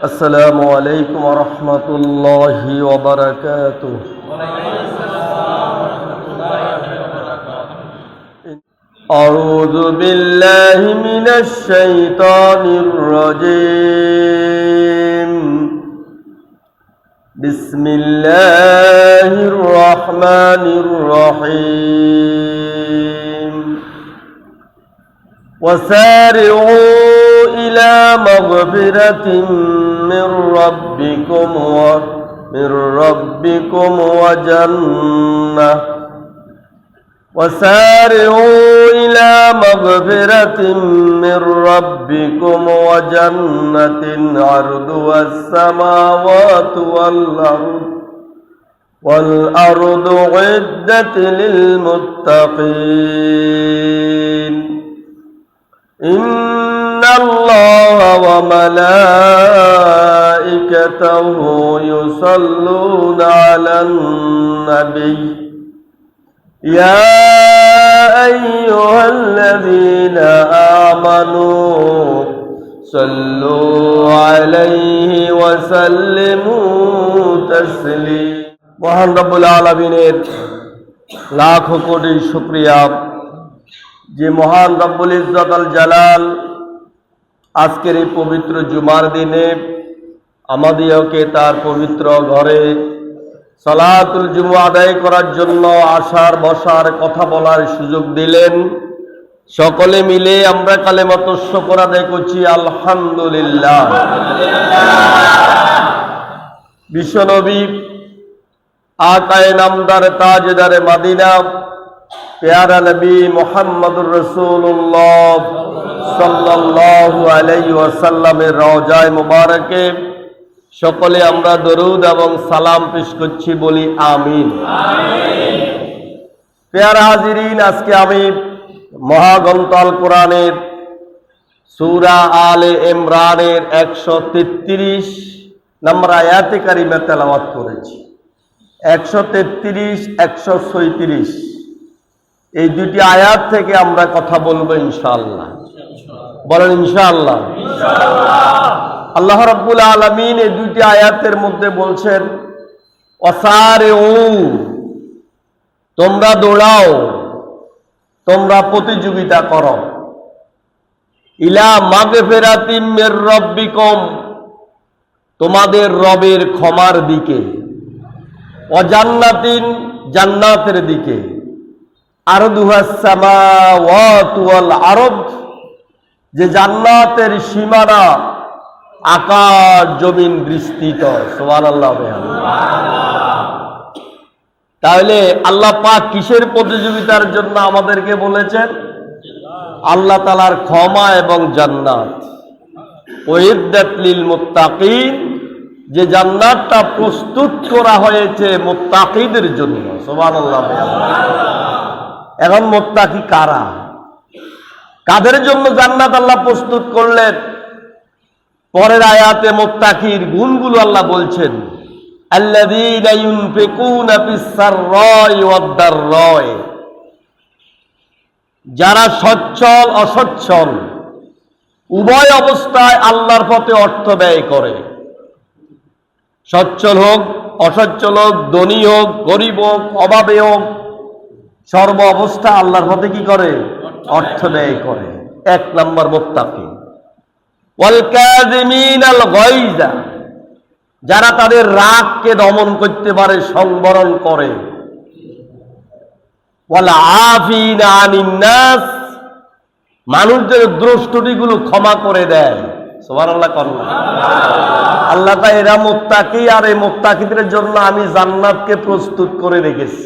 السلام عليكم ورحمة الله وبركاته. أعوذ بالله من الشيطان الرجيم. بسم الله الرحمن الرحيم. وسارعوا إلى مغفرة من ربكم وجنة وسارعوا إلى مغفرة من ربكم وجنة عرضها السماوات والأرض عدت للمتقين. إن الله وملائكته يصلون على النبي يا أيها الذين آمنوا صلوا عليه وسلموا تسليما. মহান রব্বুল আলামিনের লাখ কোটি শুকরিয়া যে মহান রব্বুল ইজ্জত আল জালাল আজকের এই পবিত্র জুমার দিনে আমাদেরকে তার পবিত্র ঘরে সালাতুল জুমা আদায় করার জন্য আসার বসার কথা বলার সুযোগ দিলেন। সকলে মিলে আমরা কালেমাত শুকর আদায় করছি আলহামদুলিল্লাহ। বিশ্বনবী আকায়ে নামদার তাজদারে মদিনা প্যারা নবী মুহাম্মদুর রাসূলুল্লাহ সাল্লাল্লাহু আলাইহি ওয়াসাল্লামের রওজায়ে মুবারকে সকলে আমরা দরুদ এবং সালাম পেশ করছি, বলি আমিন। প্যারা হাজিরিন, আজকে আমি মহাগ্রন্থ আল কোরআনের সূরা আলে ইমরানের 133 নম্বর আয়াতে কারিমা তেলাওয়াত করেছি। 133 136 এই দুটি আয়াত থেকে আমরা কথা বলবো ইনশাআল্লাহ। বলেন ইনশাআল্লাহ। আল্লাহ রাব্বুল আলামিন এই দুটি আয়াতের মধ্যে বলছেন ওয়াসারিউ, তোমরা দৌড়াও, তোমরা প্রতিযোগিতা করো, ইলা মাগফিরাতিম মির রাব্বিকুম, তোমাদের রবের ক্ষমার দিকে, ওয়া জান্নাতিন, জান্নাতের দিকে, আরদুহাস সামাওয়াতু ওয়াল আরদ, যে জান্নাতের সীমানা আকাশ জমিন বিস্তৃত। সুবহানাল্লাহ। তাহলে আল্লাহ পাক কিসের প্রতিযোগিতার জন্য আমাদেরকে বলেছেন? আল্লাহ তাআলার ক্ষমা এবং জান্নাত। উইদ্দাত লিল মুত্তাকিন, যে জান্নাতটা প্রস্তুত করা হয়েছে মুত্তাকিদের জন্য। সুবহানাল্লাহ। এখন মুত্তাকি কারা? কাদের জন্য জান্নাত আল্লাহ প্রস্তুত করলেন? পরের আয়াতে মুত্তাকির গুণগুলো আল্লাহ বলছেন, আল্লাযীনা ইউনফিকুনা ফিস সাররাই ওয়াদ দাররাই, যারা সচ্ছল অসচ্ছল উভয় অবস্থায় আল্লাহর পথে অর্থ ব্যয় করে। সচ্ছল হোক অসচ্ছল হোক, ধনী হোক গরিব হোক, অভাবে হোক, সর্ব অবস্থা আল্লাহর পথে কি করে? অর্থ ব্যয় করে। এক নম্বর মুত্তাকি। ওয়াল কাযিমিনাল গায়যা, যারা তাদের রাগকে দমন করতে পারে, সংবরণ করে। ওয়াল আফিনা আনিন নাস, মানুষদের দোষ ত্রুটিগুলো ক্ষমা করে দেয়। সুবহানাল্লাহ। আল্লাহ তাআলা এরা মুত্তাকি, আর এই মুত্তাকিদের জন্য আমি জান্নাতকে প্রস্তুত করে রেখেছি।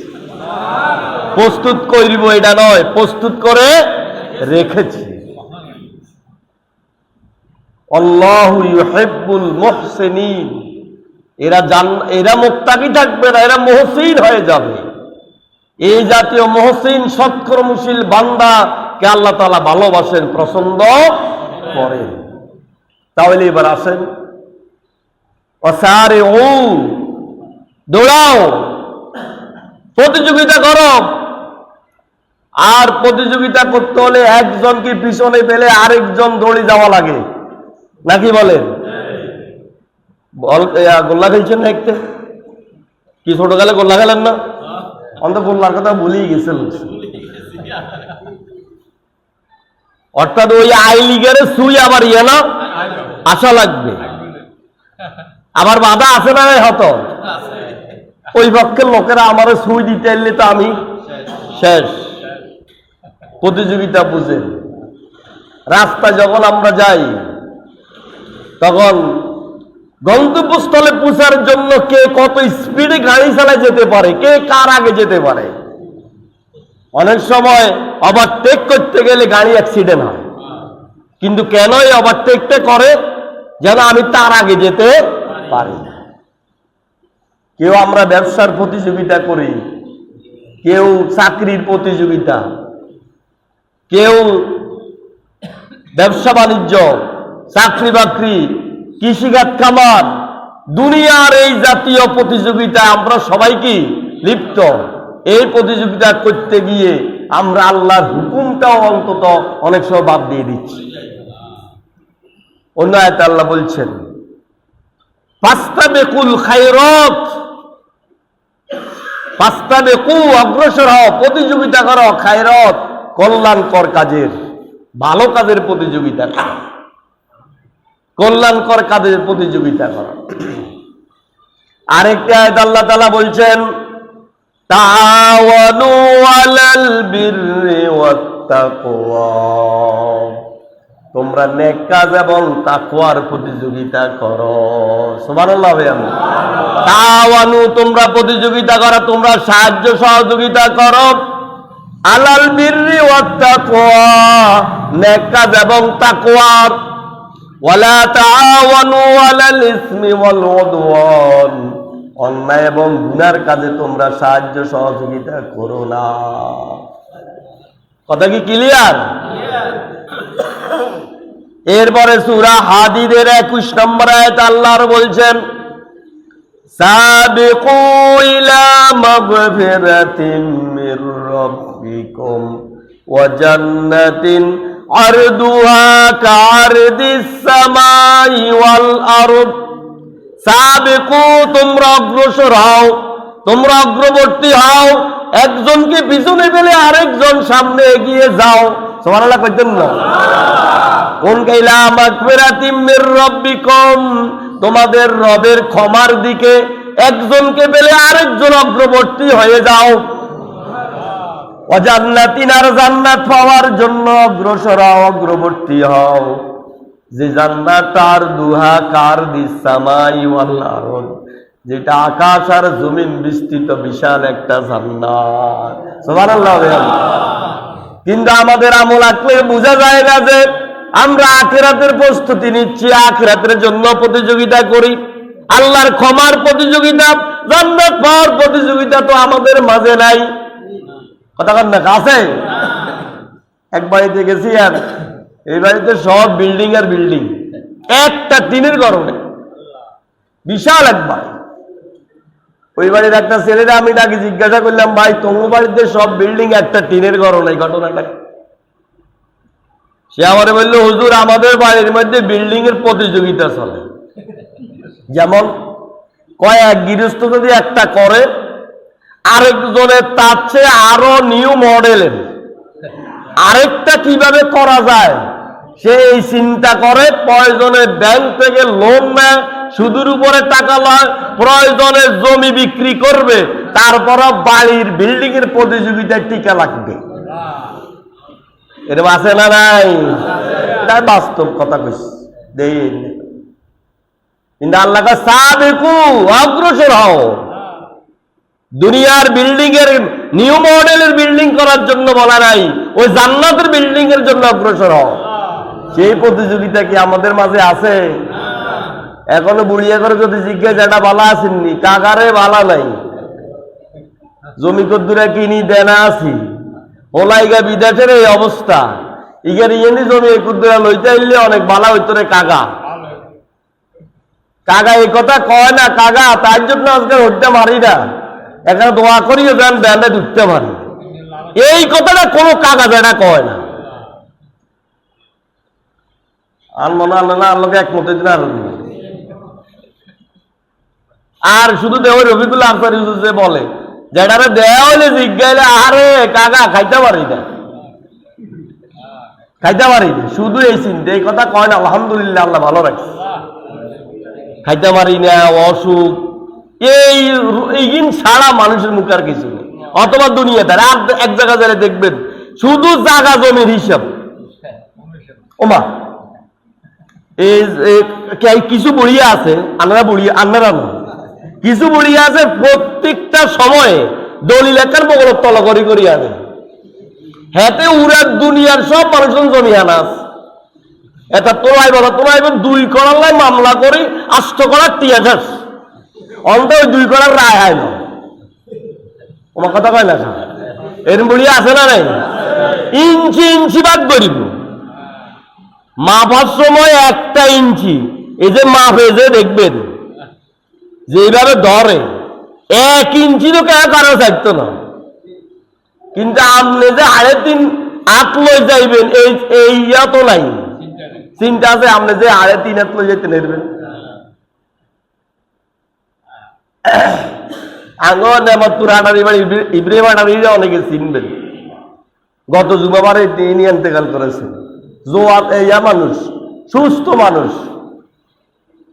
প্রস্তুত করব এটা নয়, প্রস্তুত করে রেখেছি। আল্লাহু ইউহিব্বুল মুহসিনিন, এরা মুত্তাকি থাকবে না, এরা মুহসিন হয়ে যাবে। এই জাতীয় মুহসিন সৎকর্মশীল বান্দাকে আল্লাহ তাআলা ভালোবাসেন, পছন্দ করেন। তাহলে এবার আসেন, ওয়াসারিউ, দৌড়াও, প্রতিযোগিতা করো। আর প্রতিযোগিতা করতে হলে একজনকে পিছনে পেলে আরেকজন দৌড়ে যাওয়া লাগে, নাকি বলেন? বল গোল্লা খেলছেন না একটু? কি ছোটকালে গোল্লা খেলেন না? অন্ত গোল্লার কথা ভুলেই গেছেন। অর্থাৎ ওই আই লিগের সুই আবার ইয়ে না আশা লাগবে, আবার বাধা আছে না হতো ওই পক্ষের লোকেরা আমার সুই দিতে এলে তো আমি শেষ। প্রতিযোগিতা বুঝেন, রাস্তায় যখন আমরা যাই তখন গন্তব্যস্থলে পৌঁছার জন্য কে কত স্পিডে গাড়ি চালায় যেতে পারে, কে কার আগে যেতে পারে। অনেক সময় ওভারটেক করতে গেলে গাড়ি অ্যাক্সিডেন্ট হয়, কিন্তু কেন এই ওভারটেকটা করে? যেন আমি তার আগে যেতে পারি। কেউ আমরা ব্যবসার প্রতিযোগিতা করি, কেউ চাকরির প্রতিযোগিতা, কেউ ব্যবসা বাণিজ্য, চাকরি বাকরি, কৃষিখাত, খামার, দুনিয়ার এই জাতীয় প্রতিযোগিতা আমরা সবাই কি লিপ্ত। এই প্রতিযোগিতা করতে গিয়ে আমরা আল্লাহর হুকুমটাও অন্তত অনেক সময় বাদ দিয়ে দিচ্ছি। অন্য আয়াতে আল্লাহ বলছেন ফাস্তাবিকুল খায়রাত, ফাস্তাবিকু অগ্রসর হও, প্রতিযোগিতা করো, খায়রাত কল্যাণকর কাজের, ভালো কাজের প্রতিযোগিতা করো, কল্যাণকর কাজের প্রতিযোগিতা করো। আরেকটা আয়াত আল্লাহ তাআলা বলছেন তাআওয়ানু আলাল বিররি ওয়াত তাকওয়া, তোমরা নেক কাজ এবং তাকওয়ার প্রতিযোগিতা করো। সুবহানাল্লাহ। তাআওয়ানু, তোমরা প্রতিযোগিতা করো, তোমরা সাহায্য সহযোগিতা করো, আলাল বিররি ওয়াত তাকওয়া, নেক কাজ এবং তাকওয়ার। ওয়ালা তাআওয়ানু আলাল ইসমি ওয়াল উদওয়ান, অন্যায় এবং গুনার কাজে তোমরা সাহায্য সহযোগিতা করো না। কথা কি ক্লিয়ার? এরপরে সূরা হাদীদের 21 নম্বর আয়াত আল্লাহর বলছেন সাবিকু ইলা মাগফিরাতিন মির রাব্বিকুম ওয়া জান্নাতিন আরদুহা কাআরদিস সামাই ওয়াল আরদ। সাবিকু, তোমরা অগ্রসর হও, তোমরা অগ্রবর্তী হও, একজনকে পিছনে ফেলে আরেকজন সামনে এগিয়ে যাও। সুবহানাল্লাহ কইতেন না? কোন কাইলা মাগফিরাতিম মির রাব্বিকুম, তোমাদের রবের ক্ষমার দিকে একজনকে পেলে আরেকজন অগ্রবর্তী হয়ে যাও। ওয়া জান্নাতিন, আর জান্নাত পাওয়ার জন্য অগ্রসর হও, অগ্রবর্তী হও। যে জান্নাত আর দুহা কার দিস সামাই ওয়াল আরদ, যেটা আকাশ আর জমিন বিস্তৃত বিশাল একটা জান্নাত। সুবহানাল্লাহ। কিন্তু আমাদের আমল আঁকলে বোঝা যায় না যে আমরা আখিরাতের প্রস্তুতি নিচ্ছি, আখিরাতের জন্য প্রতিযোগিতা করি। আল্লাহর ক্ষমার প্রতিযোগিতা, জান্নাত পাওয়ার প্রতিযোগিতা তো আমাদের মাঝে নাই। কথা কন না? আছে। এক বাড়িতে গেছি, আর এই বাড়িতে সব বিল্ডিং আর বিল্ডিং, একটা টিনের ঘর নেই, বিশাল এক বাড়ি। ওই বাড়ির একটা ছেলেরা আমি তাকে জিজ্ঞাসা করলাম, ভাই তোমার বাড়িতে সব বিল্ডিং, একটা টিনের ঘর নেই, ঘটনাটা? সে আমারে বললো, হুজুর আমাদের বাড়ির মধ্যে বিল্ডিং এর প্রতিযোগিতা চলে। যেমন কয়েক গৃহস্থ যদি একটা করে, আরেকজনের তার চেয়ে আরো নিউ মডেলের আরেকটা কিভাবে করা যায় সে এই চিন্তা করে। প্রয়োজনে ব্যাংক থেকে লোন নেয়, সুদের উপরে টাকা লয়, প্রয়োজনে জমি বিক্রি করবে, তারপর বাড়ির বিল্ডিং এর প্রতিযোগিতায় টিকা লাগবে। এরকম আছে না নাই? এটা বাস্তব কথা কইছি। কিন্তু আল্লাহ সাবিকু, অগ্রসর হও। দুনিয়ার বিল্ডিং এর নিউ মডেলের বিল্ডিং করার জন্য বলা নাই, ওই জান্নাতের বিল্ডিং এর জন্য অগ্রসর হও। সেই প্রতিযোগিতা কি আমাদের মাঝে আছে? এখনো বুড়িয়া করে যদি জিজ্ঞাসা এটা বালা আসেননি, কাকারে বালা নাই, জমি কদ্দুরা কিনি দেনা আছি, ওলাইগা বিদেশের এই অবস্থা, ইগার ইয়েনি জমি কদ্দুরা লইতে আইলে অনেক বালা হইতো রে কাকা। কাকা এই কথা কয় না, কাকা তার জন্য আজকে হইতে মারি না, এখানে দোয়া করিও যান ব্যান্ডে ঢুকতে পারি, এই কথাটা কোনো কাকা যেটা কয় না। আর মনে আল্লাহ আল্লাহকে একমত দিন। আর আর শুধু দেহ রফিকুল আনসারী যে বলে যেটারে দেয়া হইলে জিজ্ঞাইলে আরে কাকা খাইতে পারি না, খাইতে পারি না, শুধু এই চিন্তা, এই কথা কয় না। আলহামদুলিল্লাহ, আল্লাহ ভালো রাখছে। খাইতে পারি না, অসুখ, এইদিন ছাড়া মানুষের মুখে আর কিছু নেই। অথবা দুনিয়াতে আর এক জায়গা যারা দেখবেন শুধু জায়গা জমির হিসাব। ওমা এই কিছু বুড়িয়া আছে, আনারা বুড়িয়া, আনারা না, কিছু বুড়িয়া আছে প্রত্যেকটা সময়ে দলিল একার বগল তলা করি করি আনে। হেতে উড়ার দুনিয়ার সব মানুষজন জমি আনাস এটা তোলাইব 2 করার লাই মামলা করি 8 করার টিয়াঠাস অন্ত ওই 2 করার রায় হয় না। আমার কথা কয় না, এর বুড়িয়া আছে না নাই? ইঞ্চি ইঞ্চি বাদ করিব, মাপার সময় 1টা ইঞ্চি, এই যে মাপে যে দেখবেন যেভাবে ধরে 1 ইঞ্চিরও কারো চাইতো না। কিন্তু আপনি যে 3.5 হাত লই যাইবেন এই ইয়া তো নাই, চিন্তা আছে আপনি যে 3.5 হাত লই যাইতে নেবেন। আঙ্গন নেমাতুর হাটারি বাড়ি ইব্রাহিম হাটারিরা অনেকে চিনবেন। গত জুমাবারে তিনি ইন্তেকাল করেছেন। জোয়াত ইয়া মানুষ, সুস্থ মানুষ।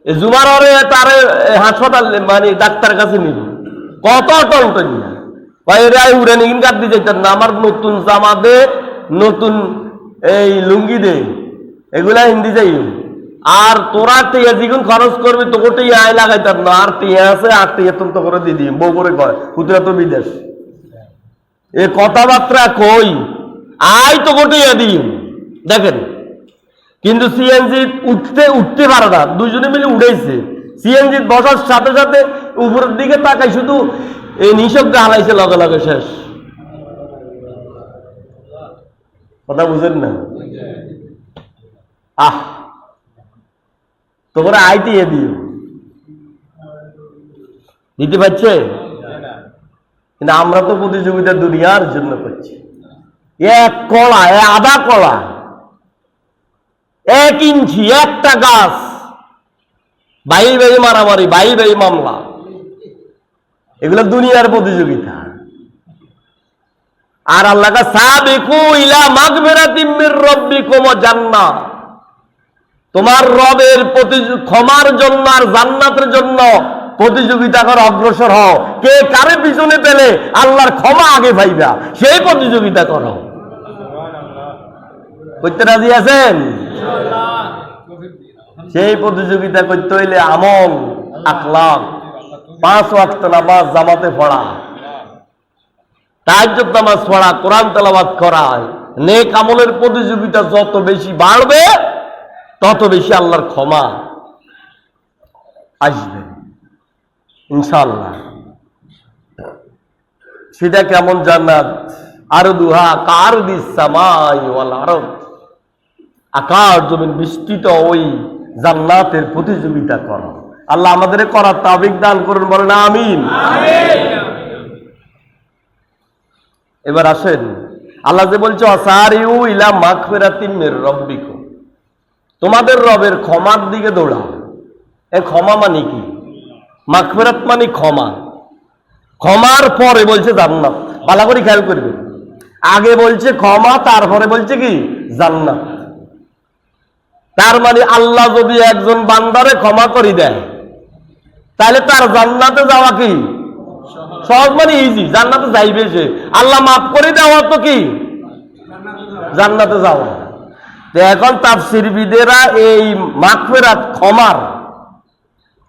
এই জুমারে তারে হাসপাতাল মানে ডাক্তার কাছে নিব, কত টন ভাইরা উড়ে নিন কাট দিয়ে যেতেন না। আমার নতুন জামা দে, নতুন এই লুঙ্গি দে, এগুলা হিন্দি যাই। আর তোরা টিয়া যেগুন খরচ করবি তোকে টিয়া আয় লাগাইতাম না। আর টিয়া আছে, আর টিয়া তো করে দিয়ে দিই, বউ করে কয় পুতরা তো বিদেশ। এ কথাবার্তা কই আয় তোকে টিয়া দিই। দেখেন কিন্তু সিএনজি উঠতে পারে না, দুজনে মিলে উঠেছে। সিএনজি বসার সাথে সাথে উপরের দিকে তাকাই শুধু এই নিঃশব্দে হালাইছে, লগে লগে শেষ। কথা বুঝেন না? তোমরা আইতে দিও দিতে পারছে, কিন্তু আমরা তো প্রতিযোগিতা দুনিয়ার জন্য করছি। 1 কলা, 1/2 কলা, 1 ইঞ্চি, 1টা গাছ, ভাই ভাই মারামারি, ভাই ভাই মামলা, এগুলো দুনিয়ার প্রতিযোগিতা। আর আল্লাহ সাবিকু ইলা মাগফিরাতিম মির রাব্বিকুম ওয়া জান্নাহ, তোমার রবের ক্ষমার জন্য আর জান্নাতের জন্য প্রতিযোগিতা করে অগ্রসর হও। কে কারে পিছনে পেলে আল্লাহর ক্ষমা আগে পাইবা, সেই প্রতিযোগিতা করো। করতে রাজি আছেন? সেই প্রতিযোগিতা করতে হইলে আমল, আখলাক, 5 ওয়াক্ত নামাজ জামাতে পড়া, তাহাজ্জুদ নামাজ পড়া, কোরআন তেলাওয়াত করা, নেক আমলের প্রতিযোগিতা যত বেশি বাড়বে তত বেশি আল্লাহর ক্ষমা আসবে ইনশাআল্লাহ। সেটা কেমন জান্নাত? আরদুহা কারদিস সামাই ওয়াল আরদ, আকাশ জমিন বিস্তৃত ওই জান্নাতের প্রতিযোগিতা করো। আল্লাহ আমাদের করার তাওফিক দান করুন, বলেন আমিন। এবার আসেন, আল্লাহ যে বলছে আসারিউ ইলা মাগফিরাতিম মির রাব্বিকুম, তোমাদের রবের ক্ষমার দিকে দৌড়াও। এ ক্ষমা মানে কি? মাগফিরাত মানে ক্ষমা, ক্ষমার পরে বলছে জান্নাত। ভালো করে খেয়াল করবে, আগে বলছে ক্ষমা, তারপরে বলছে কি জান্নাত। তার মানে আল্লাহ যদি একজন বান্দারে ক্ষমা করে দেয় তাহলে তার জান্নাতে যাওয়া কি সহজ, মানে ইজি, জান্নাতে যাইবে সে। আল্লাহ মাফ করে দেওয়া তো কি জান্নাতে যাওয়া। এখন তাফসীরবিদেরা এই মাগফিরাত ক্ষমার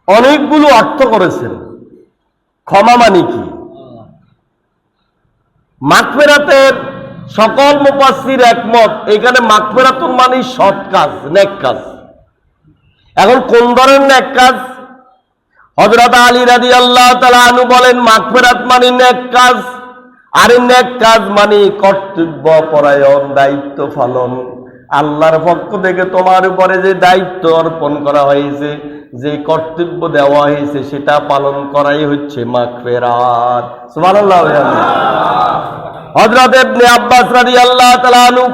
অনেকগুলো অর্থ করেছেন। ক্ষমা মানে কি? মাগফিরাতের সকল মুফাসসির একমত, এখানে মাগফিরাতুন মানে সৎ কাজ, নেক কাজ। এখন কোন ধরনের নেক কাজ? হযরত আলী রাদিয়াল্লাহু তাআলা আনহু বলেন মাগফিরাত মানে নেক কাজ, আর নেক কাজ মানে কর্তব্য পরায়ণ, দায়িত্ব পালন। আল্লাহর পক্ষ থেকে তোমার উপরে যে দায়িত্ব অর্পণ করা হয়েছে, যে কর্তব্য দেওয়া হয়েছে, সেটা পালন করাই হচ্ছে মাগফিরাত। সুবহানাল্লাহ। হযরত ইবনে আব্বাস রাদিয়াল্লাহু তাআলা আনহু,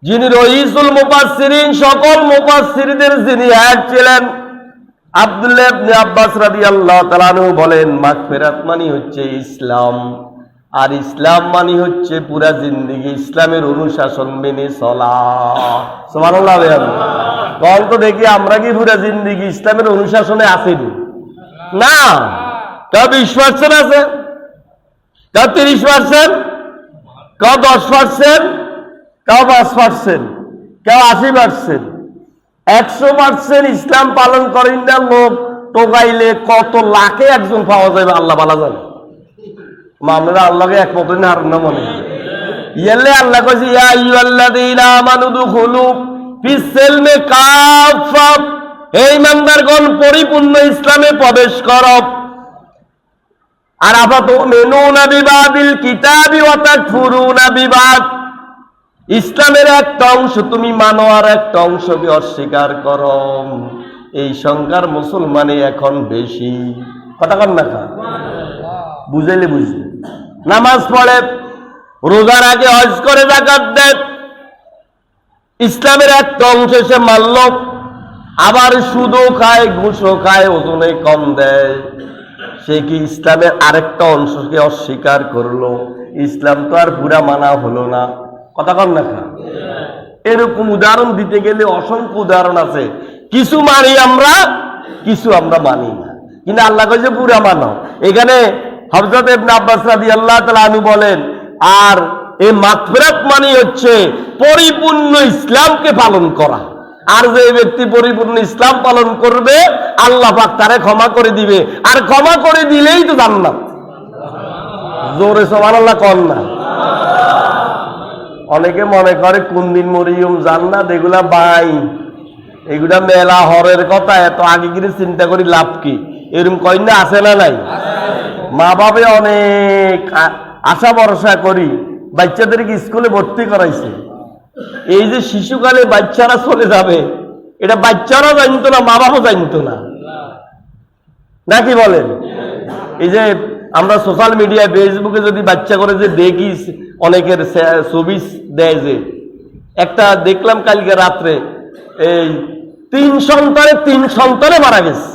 যিনি রইসুল মুফাসসিরিন, সকল মুফাসসিরদের যিনি হেড ছিলেন, আব্দুল্লাহ ইবনে আব্বাস রাদিয়াল্লাহু তাআলা আনহু বলেন, মাগফিরাত মানে হচ্ছে ইসলাম, আর ইসলাম মানে হচ্ছে পুরা জিন্দেগি ইসলামের অনুশাসন মেনে চলা। সুবহানাল্লাহ। কোন তো দেখি আমরা কি পুরা জিন্দেগি ইসলামের অনুশাসনে আছি না? কেউ 20% আছে, কেউ 30%, কেউ 10%, কেউ 5%, কেউ 80%। 100% ইসলাম পালন করেন না লোক টোকাইলে কত লাখে একজন পাওয়া যাবে আল্লাহ ভালো জানে। আমরা আল্লাহকে একমত না আর না মনে ইয়ালে আল্লাহ কইছে, ইয়া আইয়ুহাল্লাযীনা আমানু দুখুলু ফিস সিলমি কাফা, হে ঈমানদারগণ পরিপূর্ণ ইসলামে প্রবেশ করো। আর আফাতুমিনুনা বিবাদিল কিতাবি ওয়া তাকফুরুনা বিবাদ, ইসলামের একটা অংশ তুমি মানো আর একটা অংশকে অস্বীকার করো। এই সংখ্যার মুসলমানই এখন বেশি। কথা কন না কা বুঝাইলে বুঝলে, নামাজ পড়ে, রোজার আগে হজ করে, যাকাত দেয়, ইসলামের একটা অংশ সে মানল, আবার সুদও খায়, ঘুষও খায়, ওজনে কম দেয়, সে কি ইসলামের আরেকটা অংশকে অস্বীকার করলো? ইসলাম তো আর পুরা মানা হলো না। কথা কন না খা। এরকম উদাহরণ দিতে গেলে অসংখ্য উদাহরণ আছে। কিছু মানি আমরা, কিছু আমরা মানি না, কিন্তু আল্লাহ কইছে পুরা মানো। এখানে হযরত ইবনে আব্বাস রাদিয়াল্লাহু তাআলা আনহু বলেন, আর এই মাগফিরাত মানে হচ্ছে পরিপূর্ণ ইসলামকে পালন করা। আর যে ব্যক্তি পরিপূর্ণ ইসলাম পালন করবে আল্লাহ পাক তারে ক্ষমা করে দিবে, আর ক্ষমা করে দিলেই তো জান্নাত। জোরে সুবহানাল্লাহ কোন না। অনেকে মনে করে কোন দিন মরিয়ম জান্নাত, এগুলা বাই, এগুলা মেলা হরের কথা, এত আগে গিয়ে চিন্তা করি লাভ কি? এরকম কই না, আছে না নাই? মা বাবা অনেক আশা ভরসা করি বাচ্চাদেরকে স্কুলে ভর্তি করাইছে। এই যে শিশুকালে বাচ্চারা চলে যাবে, এটা বাচ্চারাও জানতো না, মা বাবাও জানতো না, নাকি বলেন? এই যে আমরা সোশ্যাল মিডিয়ায় ফেসবুকে যদি বাচ্চা করে যে দেখি, অনেকের ছবি দেয়, যে একটা দেখলাম কালকে রাত্রে, এই 3 সন্তানে মারা গেছে।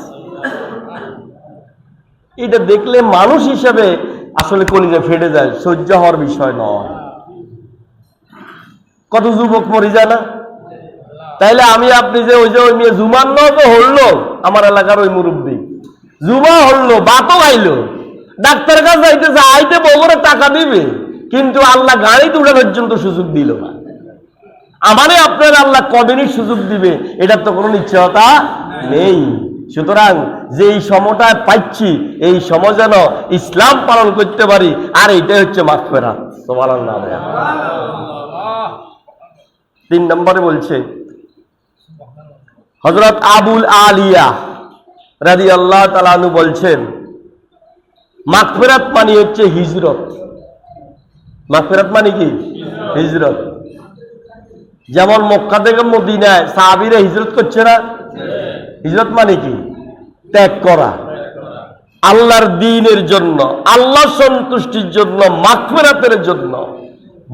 এটা দেখলে মানুষ হিসেবে আসলে কলিজা ফেটে যায়, সহ্য হওয়ার বিষয় নয়। কত যুবক মরি যায় না? তাইলে আমি আপনি যে ওই যে ওই মেয়ে জুমার তো হলো, আমার এলাকার ওই মুরব্বী জুমা হলো, বাতও আইলো, ডাক্তারের কাছে যাইতেছে, আইতে বগরে টাকা দিবে, কিন্তু আল্লাহ গাড়িতে উঠা পর্যন্ত সুযোগ দিল না। আমারে আপনার আল্লাহ কবেনি সুযোগ দিবে এটার তো কোনো নিশ্চয়তা নেই। সুতরাং যে এই সময়টা পাচ্ছি, এই সময় যেন ইসলাম পালন করতে পারি, আর এইটাই হচ্ছে মাগফিরাত। সুবহানাল্লাহ। 3 নম্বরে বলছে হযরত আবুল আলিয়া রাদিয়াল্লাহু তাআলা আনহু বলছেন, মাগফিরাত মানে হচ্ছে হিজরত। মাগফিরাত মানে কি? হিজরত। যেমন মক্কা থেকে মদিনায় সাহাবীরা হিজরত করছে না? হিজরত মানে কি? ত্যাগ করা, আল্লাহর দ্বীনের জন্য, আল্লাহর সন্তুষ্টির জন্য, মাগফিরাতের জন্য।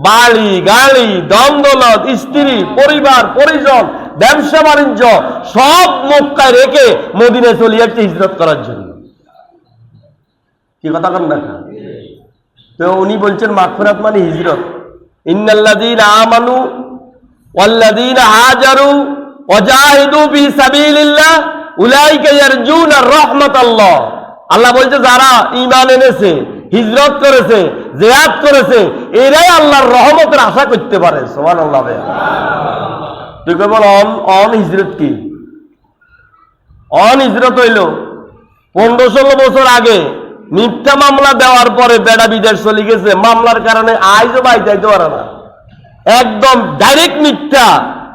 বাড়ি গাড়ি দন্দলত, স্ত্রী পরিবার পরিজন, ব্যবসা বাণিজ্য সব মক্কায় রেখে মদিনায় চলে যাচ্ছে হিজরত করার জন্য। কি কথা কন না? তো উনি বলছেন মাগফিরাত মানে হিজরত। ইন্নাল্লাযীনা আমানু ওয়াল্লাযীনা হাজারু ওয়া জাহিদু ফি সাবিলিল্লাহ উলাইকা ইয়ারজুনা রাহমাতাল্লাহ। আল্লাহ বলছে যারা ঈমান এনেছে, হিজরত করেছে, জিহাদ করেছে, এরাই আল্লাহর রহমতের আশা করতে পারে। সুবহানাল্লাহ। তুই কেবল অন হিজরত কি? অন হিজরত হইল 15-16 বছর আগে মিথ্যা মামলা দেওয়ার পরে বেড়া বিদেশ চলে গেছে, মামলার কারণে আইজও বাই যাইতে পারে না, একদম ডাইরেক্ট মিথ্যা,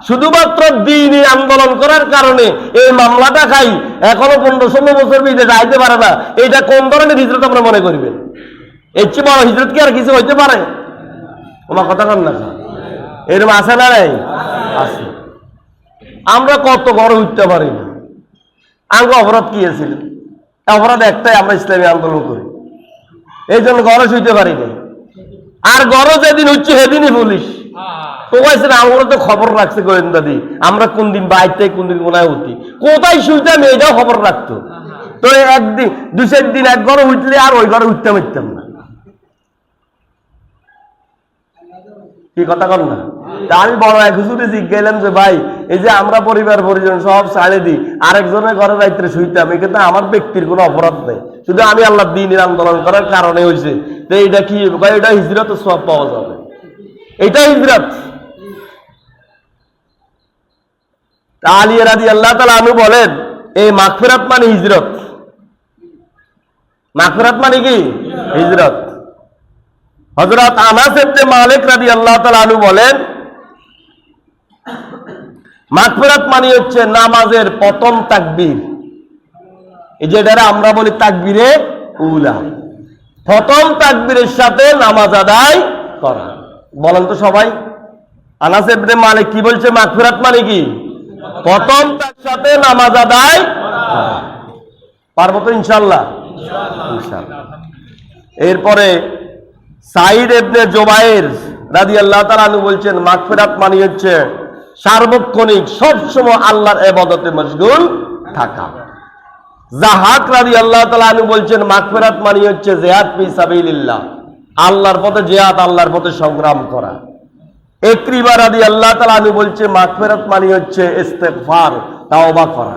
শুধুমাত্র দ্বীনি আন্দোলন করার কারণে এই মামলাটা খাই, এখনো 15-16 বছর বিদেশ আইতে পারে না। এটা কোন ধরনের হিজরত আমরা মনে করবেন? এর চেয়ে বড় হিজরত কি আর কিছু হইতে পারে? আমার কথা কন না। এরকম আছে না নাই? আছে। আমরা কত বড় উঠতে পারি না। আঙ্গ অপরাধ কি ছিল? অপরাধ একটাই, আমরা ইসলামী আন্দোলন করি, এই জন্য গড়ে শুইতে পারি না। আর গড় যেদিন হচ্ছে সেদিনই পুলিশ, তো কইছে না আমরা তো খবর রাখছে গোয়েন্দা দি আমরা কোন দিন বাইতে কোন দিন কোনায় উঠি কোথায় শুইতাম এটাও খবর রাখতো তো একদিন 2-4 দিন এক ঘরে উঠলে আর ওই ঘরে উঠতাম না কি কথা কর না তা আমি বড় এক হুজুরে জিজ্ঞাইলাম যে ভাই এই যে আমরা পরিবার পরিজন সব ছাড়ে দিই আরেকজনের ঘরে রাইতে শুইতাম এখানে আমার ব্যক্তির কোনো অপরাধ নেই শুধু আমি আল্লাহ দ্বীনের আন্দোলন করার কারণে হয়েছে তো এটা কি এটা হিজরত সব পাওয়া যাবে এটা হিজরত আলী রাদিয়াল্লাহু তাআলা আনহু বলেন এই মাগফিরাত মানে হিজরত মাগফিরাত মানে কি হিজরত হযরত আনাস ইবনে মালিক রাদিয়াল্লাহু তাআলা আনহু বলেন মাগফিরাত মানে হচ্ছে নামাজের প্রথম তাকবীর এই যেটা আমরা বলি তাকবীরে উলা প্রথম তাকবীরের সাথে নামাজ আদায় করা বলেন তো সবাই আনাস ইবনে মালিক কি বলছে মাগফিরাত মানে কি প্রথম তার সাথে নামাজ আদায় পারবো তো ইনশাআল্লাহ ইনশাআল্লাহ এরপরে সাঈদ ইবনে জুবাইর রাদিয়াল্লাহু তাআলা আনহু বলছেন মাগফিরাত মানে হচ্ছে সার্বক্ষণিক সব সময় আল্লাহর ইবাদতে মশগুল থাকা যাহাক রাদিয়াল্লাহু তাআলা আনহু বলছেন মাগফিরাত মানে হচ্ছে জিহাদ ফি সাবিলিল্লাহ আল্লাহর পথে জিহাদ আল্লাহর পথে সংগ্রাম করা ইকরিমা রাদিয়াল্লাহু তাআলা আনহু বলছে মাগফিরাত মানে হচ্ছে ইস্তিগফার তাওবা করা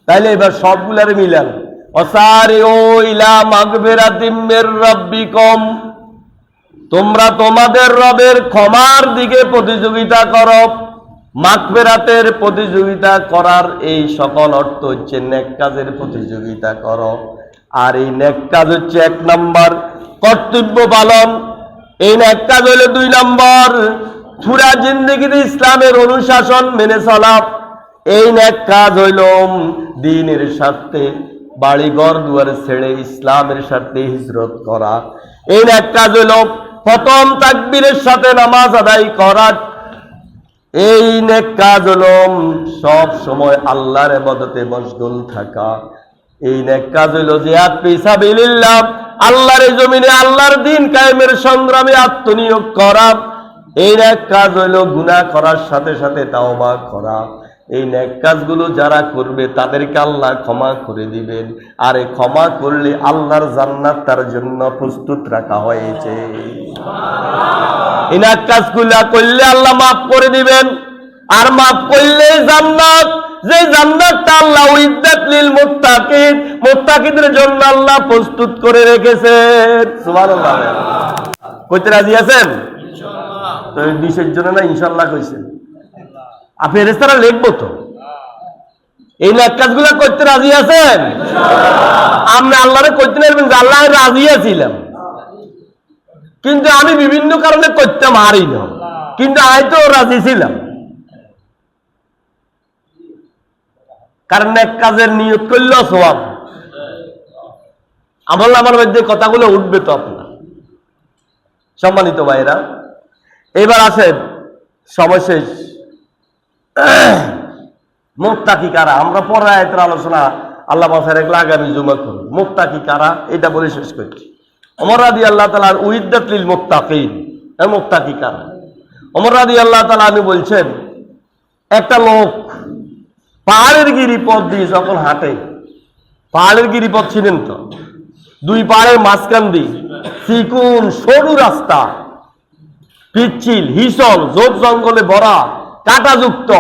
তাইলে এবার সবগুলারে মিলান ওয়াসারিউ ইলা মাগফিরাতিম মির রাব্বিকুম তোমরা তোমাদের রবের ক্ষমার দিকে প্রতিযোগিতা করো মাগফিরাতের প্রতিযোগিতা করার এই সকল অর্থ হচ্ছে নেক কাজের প্রতিযোগিতা করো আর এই নেক কাজ হচ্ছে 1 নাম্বার কর্তব্য পালন এই নেক কাজ হলো 2 নাম্বার পুরা জিন্দেগিতে ইসলামের অনুশাসন মেনে চলা এই নেক কাজ হইল দ্বীনের স্বার্থে বাড়িঘর দুয়ার ছেড়ে ইসলামের স্বার্থে হিজরত করা এই নেক কাজ হইল প্রথম তাকবীরের সাথে নামাজ আদায় করা এই নেক কাজ হলো সব সময় আল্লাহর ইবাদতে মশগুল থাকা এই নেক কাজ হলো জিহাদ ফি সাবিলিল্লাহ আল্লাহর জমিনে আল্লাহর দ্বীন কায়েমের সংগ্রামে আত্মনিয়োগ করা এই নেক কাজ হলো গুনাহ করার সাথে সাথে তাওবা করা এই নেক কাজগুলো যারা করবে তাদেরকে আল্লাহ ক্ষমা করে দিবেন আর এই ক্ষমা করলে আল্লাহর জান্নাত তার জন্য প্রস্তুত রাখা হয়েছে এই নেক কাজগুলো করলে আল্লাহ maaf করে দিবেন আর maaf করলে জান্নাত যে জান্নাতটা আল্লাহ উইদ্দাত লিল মুত্তাকিন মুত্তাকিদের জন্য আল্লাহ প্রস্তুত করে রেখেছেন সুবহানাল্লাহ কইতে রাজি আছেন ইনশাআল্লাহ তো এই বিষয়ের জন্য না ইনশাআল্লাহ কইছেন আপনি ফেরেশতারা লিখবো তো এই নেক কাজগুলো করতে রাজি আছেন ইনশাআল্লাহ আপনি আল্লাহরে কইতে নেবেন যে আল্লাহ রাজি আছিলাম কিন্তু আমি বিভিন্ন কারণে করতে পারি না কিন্তু আমি তো রাজি ছিলাম কারণ নেক কাজের নিয়ত করলে সওয়াব আমলনামার মধ্যে কথাগুলো উঠবে তো আপনার সম্মানিত ভাইরা এবার আসেন সময় শেষ মুত্তাকি কারা আমরা পরে আয়াতের আলোচনা আল্লাহ পাকের একলা আগামী জুমা করব মুত্তাকি কারা এটা বলে শেষ করছি ওমর রাদিয়াল্লাহু তাআলা উইদ্দাত লিল মুত্তাকিন এই মুত্তাকি কারা ওমর রাদিয়াল্লাহু তাআলা আমি বলছেন একটা লোক পাহাড়ের গিরিপথ দিয়ে যখন হাঁটে পাহাড়ের গিরিপথ ছিলেন তো 2 পাহাড়ের মাঝখান দিয়ে চিকুন সরু রাস্তা পিচ্ছিল হিসল ঝোপ জঙ্গলে ভরা কাঁটাযুক্ত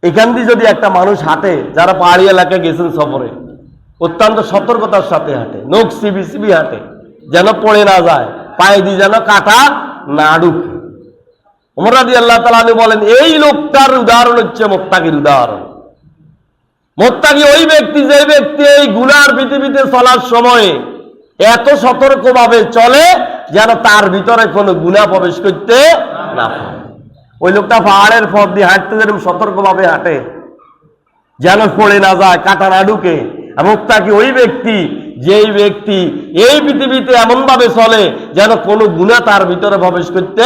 এখান দিয়ে যদি একটা মানুষ হাঁটে যারা পাহাড়ি এলাকায় গেছেন সফরে অত্যন্ত সতর্কতার সাথে হাঁটে নখ সিবি সিবি হাঁটে যেন পড়ে না যায় পায়ে দিয়ে যেন কাঁটা না ঢুকে ওমর রাদিয়াল্লাহু তাআলা আনহু বলেন এই লোকটার উদাহরণ হচ্ছে মুত্তাকির উদাহরণ মুত্তাকি ওই ব্যক্তি যে ব্যক্তি এই গুনার পৃথিবীতে চলার সময় এত সতর্কভাবে চলে যেন তার ভিতরে কোনো গুনাহ প্রবেশ করতে না পারে ওই লোকটা পাহাড়ের পথ দিয়ে হাঁটতে যেরকম সতর্কভাবে হাঁটে যেন পড়ে না যায় কাঁটা না ঢুকে মুত্তাকি ওই ব্যক্তি যেই ব্যক্তি এই পৃথিবীতে এমন ভাবে চলে যেন কোনো গুনাহ তার ভিতরে প্রবেশ করতে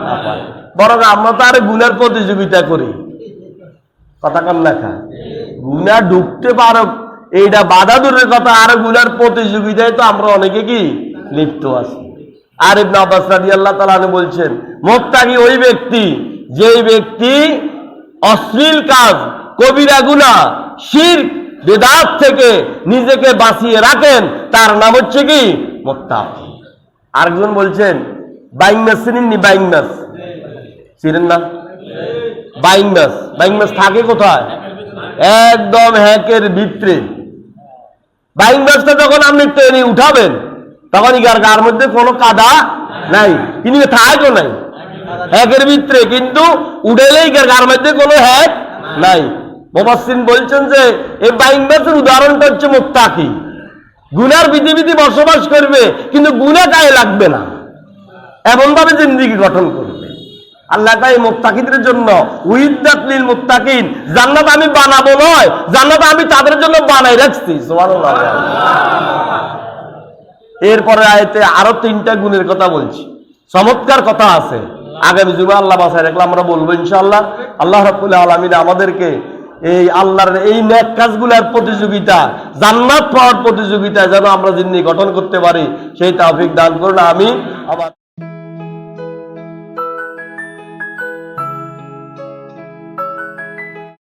না পারে বরং আমরা তো আর গুনার প্রতিযোগিতা করি কথা কন লেখা গুনাহ ঢুকতে পারো এইটা বাধা দূরের কথা আর গুনার প্রতিযোগিতায় তো আমরা অনেকে কি লিপ্ত আছি আর ইবনে আব্বাস রাদিয়াল্লাহু তাআলা আনহু বলছেন, মুত্তাকি ওই ব্যক্তি যেই ব্যক্তি অশ্লীল কাজ, কবিরা গুনাহ, শিরক, বিদআত থেকে নিজেকে বাঁচিয়ে রাখেন, তার নাম হচ্ছে কি? মুত্তাকি। আরেকজন বলছেন, বাইং মাছ চিনেননি? বাইং মাছ চিনেন না? বাইং মাছ থাকে কোথায়? একদম হ্যাকের ভিতরে। বাইং মাছটা যখন আপনি টেনে উঠাবেন তখন গার মধ্যে কোনো কাদা নাই, কিন্তু থাকও নাই হ্যাকের ভিতরে, কিন্তু উঠেলেই গার মধ্যে কোনো হ্যাক নাই। মুফাসসির বলছেন যে এই বাইং মাছের উদাহরণটা হচ্ছে মুত্তাকি। গুনার পৃথিবীতে বসবাস করবে কিন্তু গুনাহ গায়ে লাগবে না, এমন ভাবে জিন্দেগি গঠন করবে। আল্লাহ তাই মুত্তাকিদের জন্য উইদ্দাত লিল মুত্তাকিন, জান্নাত আমি বানাবো নয়, জান্নাত আমি তাদের জন্য বানাই রাখছি। সুবহানাল্লাহ। এরপরে আয়াতে আরো 3টা গুণের কথা বলছি, চমৎকার কথা আছে। আগামী জুমা আল্লাহ বাসায় রাখলে আমরা বলবো ইনশাআল্লাহ। আল্লাহ রাব্বুল আলামিন আমাদেরকে এই আল্লাহর এই নেক কাজগুলোর প্রতিযোগিতা, জান্নাত পাওয়ার প্রতিযোগিতা যেন আমরা জিন্দেগি গঠন করতে পারি, সেই তৌফিক দান করুন। আমিন।